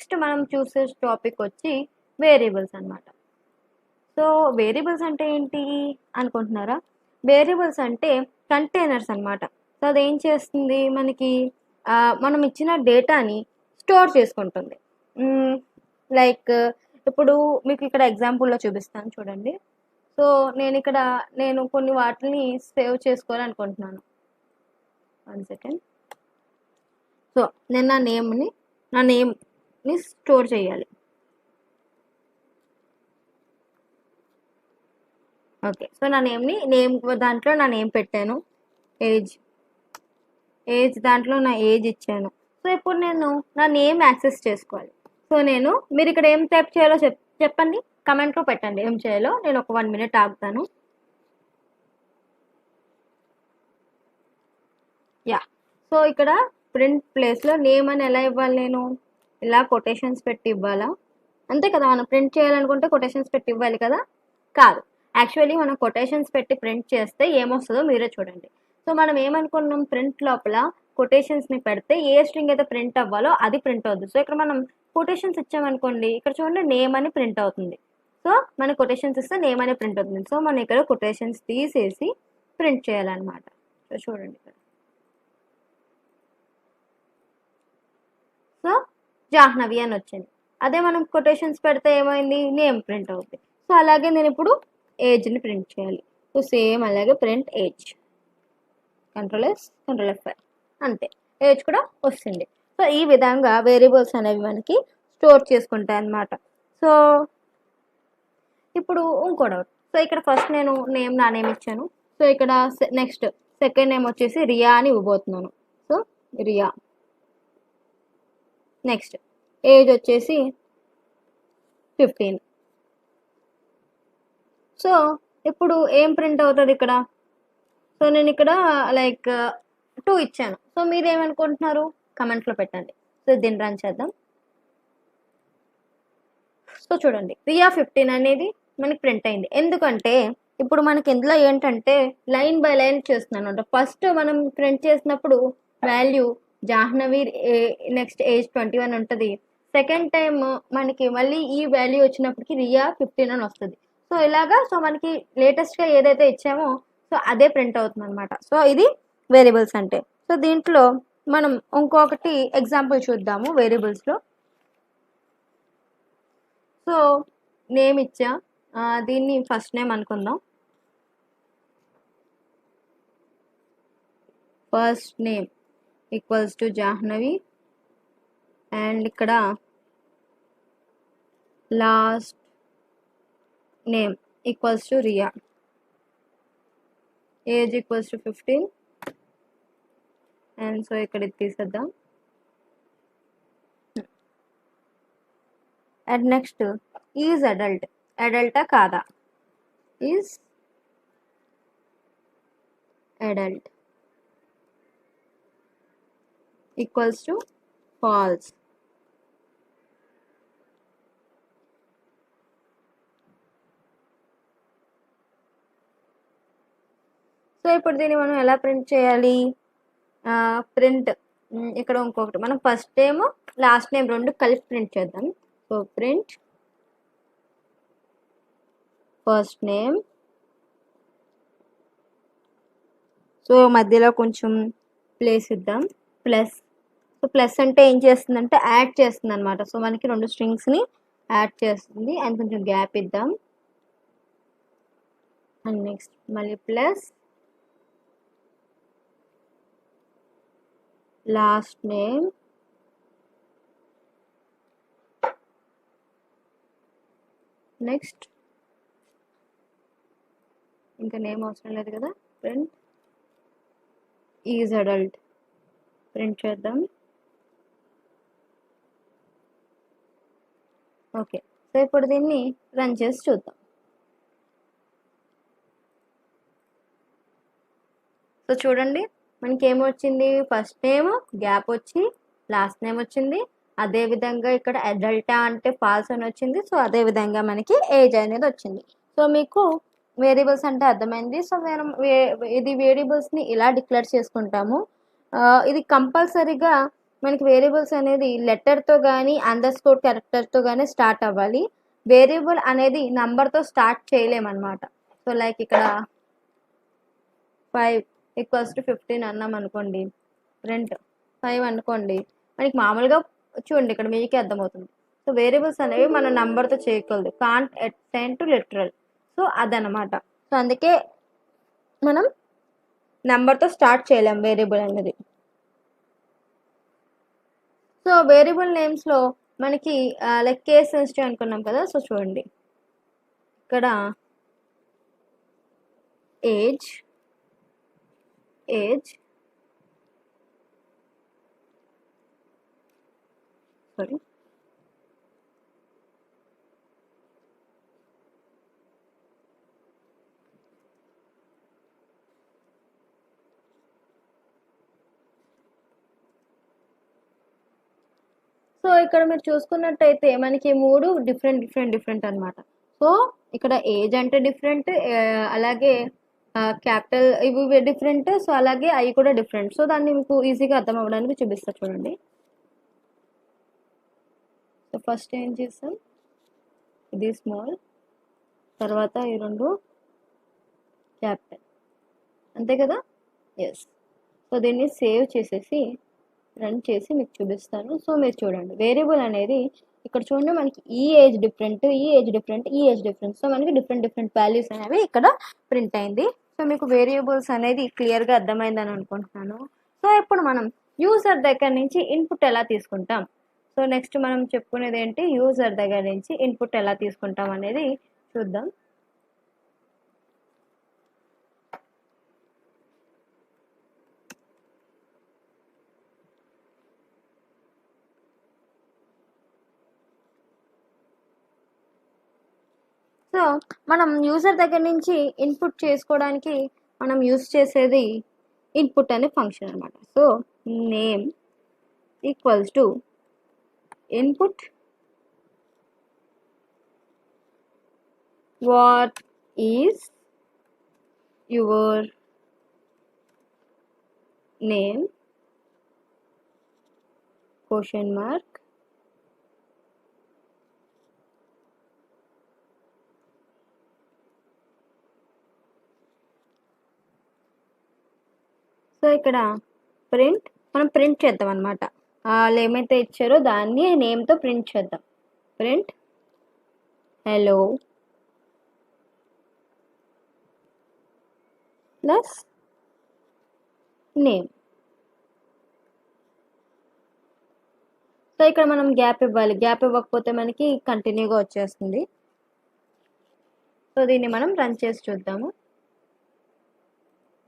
Next మనం చూసే topic వచ్చి వేరియబుల్స్ అన్నమాట. సో వేరియబుల్స్ అంటే ఏంటి అనుకుంటున్నారా? వేరియబుల్స్ అంటే కంటైనర్స్ అన్నమాట. సో అదేం చేస్తుంది, మనకి మనం ఇచ్చిన డేటాని స్టోర్ చేసుకుంటుంది. లైక్ ఇప్పుడు మీకు ఇక్కడ ఎగ్జాంపుల్లో చూపిస్తాను చూడండి. సో నేను కొన్ని వాటిని సేవ్ చేసుకోవాలనుకుంటున్నాను. 1 సెకండ్. సో నేను నా నేమ్ని స్టోర్ చేయాలి. ఓకే, సో నా నేమ్ దాంట్లో నా నేమ్ పెట్టాను, ఏజ్ దాంట్లో నా ఏజ్ ఇచ్చాను. సో ఇప్పుడు నేను నా నేమ్ యాక్సెస్ చేసుకోవాలి. సో మీరు ఇక్కడ ఏం టైప్ చేయాలో చెప్పండి, కమెంట్లో పెట్టండి ఏం చేయాలో. నేను ఒక 1 మినిట్ ఆగుతాను. యా, సో ఇక్కడ ప్రింట్ ప్లేస్లో నేమ్ అని ఎలా ఇవ్వాలి, నేను ఇలా కొటేషన్స్ పెట్టి ఇవ్వాలా? అంతే కదా, మనం ప్రింట్ చేయాలనుకుంటే కొటేషన్స్ పెట్టి ఇవ్వాలి కదా. కాదు, యాక్చువల్లీ మనం కొటేషన్స్ పెట్టి ప్రింట్ చేస్తే ఏమొస్తుందో మీరే చూడండి. సో మనం ఏమనుకున్నాం, ప్రింట్ లోపల కొటేషన్స్ని పెడితే ఏ స్ట్రింగ్ అయితే ప్రింట్ అవ్వాలో అది ప్రింట్ అవుతుంది. సో ఇక్కడ మనం కొటేషన్స్ ఇచ్చామనుకోండి, ఇక్కడ చూడండి నేమ్ అని ప్రింట్ అవుతుంది. సో మన కొటేషన్స్ ఇస్తే నేమ్ అనే ప్రింట్ అవుతుంది. సో మనం ఇక్కడ కొటేషన్స్ తీసేసి ప్రింట్ చేయాలన్నమాట. సో చూడండి ఇక్కడ, సో జాహ్నవి అని వచ్చింది. అదే మనం కొటేషన్స్ పెడితే ఏమైంది, నేమ్ ప్రింట్ అవుతుంది. సో అలాగే నేను ఇప్పుడు ఏజ్ని ప్రింట్ చేయాలి. సో సేమ్ అలాగే ప్రింట్ ఏజ్, Ctrl+S Ctrl+F5, అంతే, ఏజ్ కూడా వస్తుంది. సో ఈ విధంగా వేరియబుల్స్ అనేవి మనకి స్టోర్ చేసుకుంటాయి అన్నమాట. సో ఇప్పుడు ఇంకో డౌట్. సో ఇక్కడ ఫస్ట్ నేను నా నేమ్ ఇచ్చాను. సో ఇక్కడ నెక్స్ట్ సెకండ్ నేమ్ వచ్చేసి రియా అని ఇవ్వబోతున్నాను. సో రియా. నెక్స్ట్ ఏజ్ వచ్చేసి 15. సో ఇప్పుడు ఏం ప్రింట్ అవుతుంది ఇక్కడ? సో నేను ఇక్కడ లైక్ 2 ఇచ్చాను. సో మీరు ఏమనుకుంటున్నారు, కమెంట్లో పెట్టండి. సో దీన్ని రన్ చేద్దాం. సో చూడండి, రియా 15 అనేది మనకి ప్రింట్ అయింది. ఎందుకంటే ఇప్పుడు మనకి ఇందులో ఏంటంటే లైన్ బై లైన్ చేస్తున్నాను అంటే ఫస్ట్ మనం ప్రింట్ చేసినప్పుడు వాల్యూ జాహ్నవి, నెక్స్ట్ ఏజ్ 21 ఉంటుంది. సెకండ్ టైం మనకి మళ్ళీ ఈ వాల్యూ వచ్చినప్పటికి రియా 15 అని వస్తుంది. సో ఇలాగా సో మనకి లేటెస్ట్గా ఏదైతే ఇచ్చామో సో అదే ప్రింట్ అవుతుంది అనమాట. సో ఇది వేరియబుల్స్ అంటే. సో దీంట్లో మనం ఇంకొకటి ఎగ్జాంపుల్ చూద్దాము వేరియబుల్స్లో. సో నేమ్ ఇచ్చా, దీన్ని ఫస్ట్ నేమ్ అనుకుందాం. First name equals to Jahnavi and ఇక్కడ last name equals to Riya, age equals to 15 and so ఇక్కడ ఇది తీసేద్దాం. అండ్ నెక్స్ట్ ఈజ్ అడల్టా కాదా, is adult equals to false. So ఇప్పుడు దీన్ని మనం ఎలా ప్రింట్ చేయాలి, ప్రింట్ ఇక్కడ ఇంకొకటి మనం ఫస్ట్ నేమ్ లాస్ట్ నేమ్ రెండు కలిపి ప్రింట్ చేద్దాం. So print first name, so మధ్యలో కొంచెం ప్లేస్ ఇద్దాం, ప్లస్. సో ప్లస్ అంటే ఏం చేస్తుందంటే యాడ్ చేస్తుంది అనమాట. సో మనకి 2 స్ట్రింగ్స్ని యాడ్ చేస్తుంది అండ్ కొంచెం గ్యాప్ ఇద్దాం. అండ్ నెక్స్ట్ మళ్ళీ ప్లస్ లాస్ట్ నేమ్ నెక్స్ట్ ఇంకా నేమ్ అవసరం లేదు కదా, ప్రింట్ ఈజ్ అడల్ట్ ప్రింట్ చేద్దాం. ఓకే, సో ఇప్పుడు దీన్ని రన్ చేసి చూద్దాం. సో చూడండి మనకి ఏమొచ్చింది, ఫస్ట్ నేమ్ గ్యాప్ వచ్చి లాస్ట్ నేమ్ వచ్చింది. అదేవిధంగా ఇక్కడ అడల్టా అంటే ఫాల్స్ అని వచ్చింది. సో అదేవిధంగా మనకి ఏజ్ అనేది వచ్చింది. సో మీకు వేరియబుల్స్ అంటే అర్థమైంది. సో ఇది వేరియబుల్స్ని ఇలా డిక్లేర్ చేసుకుంటాము. ఇది కంపల్సరీగా మనకి వేరియబుల్స్ అనేది లెటర్తో కానీ అండర్స్కోర్ క్యారెక్టర్తో కానీ స్టార్ట్ అవ్వాలి. వేరియబుల్ అనేది నంబర్తో స్టార్ట్ చేయలేమన్నమాట. సో లైక్ ఇక్కడ 5 = 15 అన్నాం అనుకోండి, ప్రింట్ 5 అనుకోండి, మనకి మామూలుగా చూడండి ఇక్కడ మీకే అర్థమవుతుంది. సో వేరియబుల్స్ అనేవి మనం నంబర్తో చేయకూడదు, can't assign to literal. So అదనమాట. సో అందుకే మనం నంబర్తో స్టార్ట్ చేయలేం వేరియబుల్ అనేది. సో వేరియబుల్ నేమ్స్లో మనకి లైక్ కేస్ సెన్సిటివ్ అనుకున్నాం కదా. సో చూడండి ఇక్కడ ఏజ్ సారీ సో ఇక్కడ మీరు చూసుకున్నట్టయితే మనకి 3 డిఫరెంట్ అనమాట. సో ఇక్కడ ఏజ్ అంటే డిఫరెంట్, అలాగే క్యాపిటల్ ఇవి డిఫరెంట్, సో అలాగే అవి కూడా డిఫరెంట్. సో దాన్ని మీకు ఈజీగా అర్థం అవ్వడానికి చూపిస్తా చూడండి. సో ఫస్ట్ ఏం చేస్తాం, ఇది స్మాల్, తర్వాత ఈ 2 క్యాపిటల్, అంతే కదా. ఎస్. సో దీన్ని సేవ్ చేసేసి రన్ చేసి మీకు చూపిస్తాను. సో మీరు చూడండి వేరియబుల్ అనేది ఇక్కడ చూడండి మనకి ఈ ఏజ్ డిఫరెంట్, సో మనకి డిఫరెంట్ వాల్యూస్ అనేవి ఇక్కడ ప్రింట్ అయింది. సో మీకు వేరియబుల్స్ అనేది క్లియర్గా అర్థమైందని అనుకుంటున్నాను. సో ఇప్పుడు మనం యూజర్ దగ్గర నుంచి ఇన్పుట్ ఎలా తీసుకుంటాం. సో నెక్స్ట్ మనం చెప్పుకునేది ఏంటి, యూజర్ దగ్గర నుంచి ఇన్పుట్ ఎలా తీసుకుంటాం అనేది చూద్దాం. సో మనం యూజర్ దగ్గర నుంచి ఇన్పుట్ చేసుకోవడానికి మనం యూజ్ చేసేది ఇన్పుట్ అనే ఫంక్షన్ అనమాట. So name equals to input what is your name question mark so ఇక్కడ మనం ప్రింట్ చేద్దాం అనమాట. వాళ్ళు ఏమైతే ఇచ్చారో దాన్ని నేమ్తో ప్రింట్ చేద్దాం. Print hello plus name. So ఇక్కడ మనం గ్యాప్ ఇవ్వాలి, గ్యాప్ ఇవ్వకపోతే మనకి కంటిన్యూగా వచ్చేస్తుంది. సో దీన్ని మనం రన్ చేసి చూద్దాము.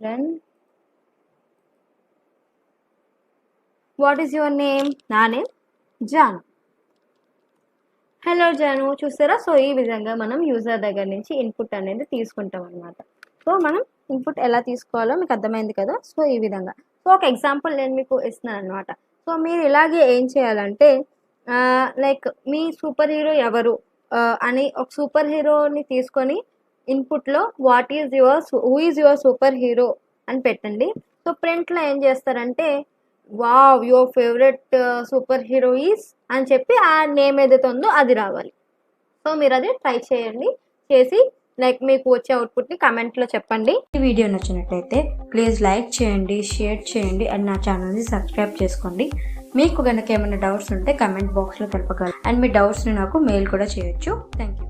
Run. What is your name? నా నేమ్ జాను. హలో జాను, చూస్తారా. సో ఈ విధంగా మనం యూజర్ దగ్గర నుంచి ఇన్పుట్ అనేది తీసుకుంటాం అనమాట. సో మనం ఇన్పుట్ ఎలా తీసుకోవాలో మీకు అర్థమైంది కదా. సో ఈ విధంగా. సో ఒక ఎగ్జాంపుల్ నేను మీకు ఇస్తున్నాను అనమాట. సో మీరు ఇలాగే ఏం చేయాలంటే లైక్ మీ సూపర్ హీరో ఎవరు అని ఒక సూపర్ హీరోని తీసుకొని ఇన్పుట్లో who is you're super hero అని పెట్టండి. సో ప్రింట్లో ఏం చేస్తారంటే wow your favourite super hero is అని చెప్పి ఆ నేమ్ ఏదైతే ఉందో అది రావాలి. సో మీరు అది ట్రై చేయండి, చేసి లైక్ మీకు వచ్చే అవుట్పుట్ని కమెంట్లో చెప్పండి. ఈ వీడియో నచ్చినట్లయితే ప్లీజ్ లైక్ చేయండి, షేర్ చేయండి అండ్ నా ఛానల్ని సబ్స్క్రైబ్ చేసుకోండి. మీకు కనుక ఏమైనా డౌట్స్ ఉంటే కమెంట్ బాక్స్లో తెలపగలరు అండ్ మీ డౌట్స్ని నాకు మెయిల్ కూడా చేయొచ్చు. Thank you.